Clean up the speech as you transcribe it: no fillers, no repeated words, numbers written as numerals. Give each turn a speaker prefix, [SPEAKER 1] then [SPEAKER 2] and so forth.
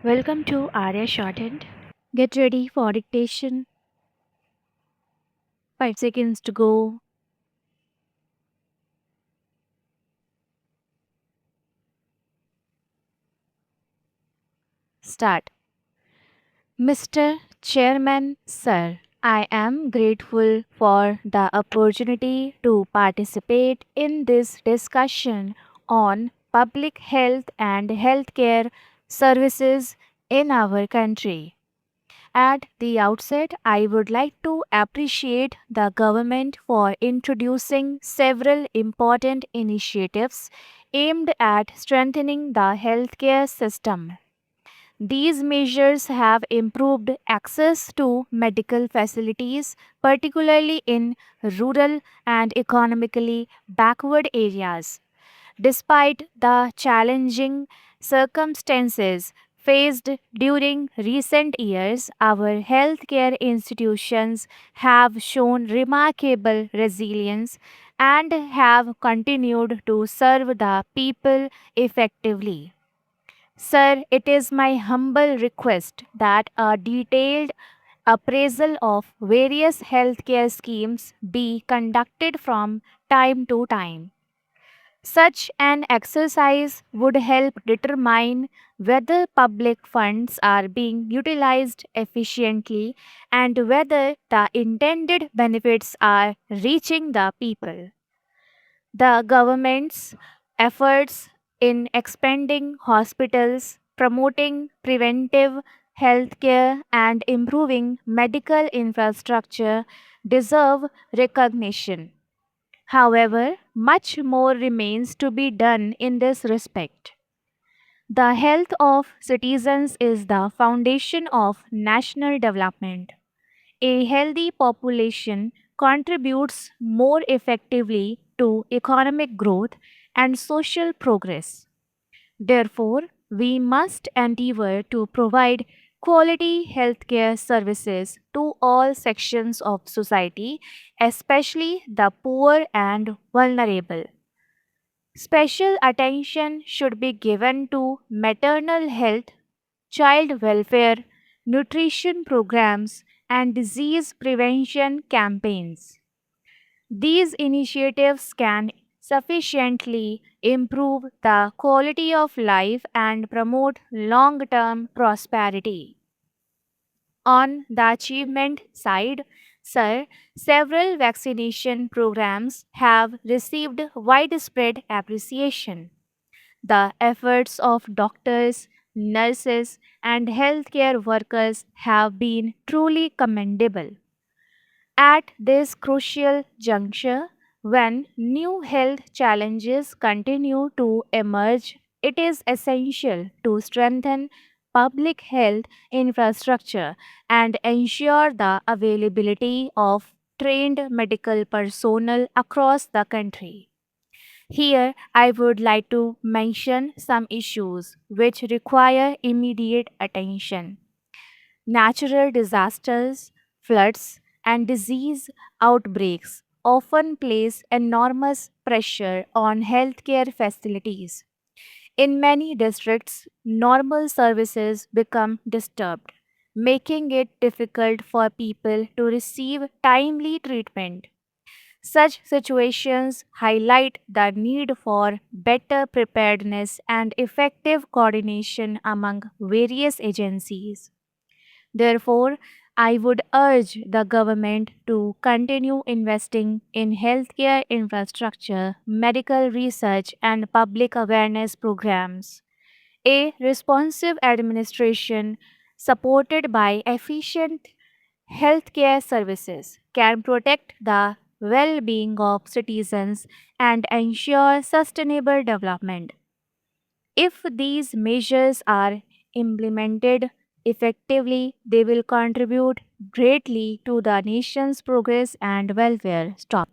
[SPEAKER 1] Welcome to Arya Shorthand. Get ready for dictation. 5 seconds to go. Start. Mr. Chairman, Sir, I am grateful for the opportunity to participate in this discussion on public health and healthcare services in our country. At the outset, I would like to appreciate the government for introducing several important initiatives aimed at strengthening the healthcare system. These measures have improved access to medical facilities, particularly in rural and economically backward areas. Despite the challenging circumstances faced during recent years, our healthcare institutions have shown remarkable resilience and have continued to serve the people effectively. Sir, it is my humble request that a detailed appraisal of various healthcare schemes be conducted from time to time. Such an exercise would help determine whether public funds are being utilized efficiently and whether the intended benefits are reaching the people. The government's efforts in expanding hospitals, promoting preventive healthcare, and improving medical infrastructure deserve recognition. However, much more remains to be done in this respect. The health of citizens is the foundation of national development. A healthy population contributes more effectively to economic growth and social progress. Therefore, we must endeavor to provide quality healthcare services to all sections of society, especially the poor and vulnerable. Special attention should be given to maternal health, child welfare, nutrition programs, and disease prevention campaigns. These initiatives can sufficiently improve the quality of life and promote long term prosperity. On the achievement side, sir, several vaccination programs have received widespread appreciation. The efforts of doctors, nurses, and healthcare workers have been truly commendable. At this crucial juncture, when new health challenges continue to emerge, it is essential to strengthen public health infrastructure and ensure the availability of trained medical personnel across the country. Here, I would like to mention some issues which require immediate attention. Natural disasters, floods, and disease outbreaks often place enormous pressure on healthcare facilities. In many districts, normal services become disturbed, making it difficult for people to receive timely treatment. Such situations highlight the need for better preparedness and effective coordination among various agencies. Therefore, I would urge the government to continue investing in healthcare infrastructure, medical research, and public awareness programs. A responsive administration supported by efficient healthcare services can protect the well being of citizens and ensure sustainable development. If these measures are implemented effectively, they will contribute greatly to the nation's progress and welfare. Stop.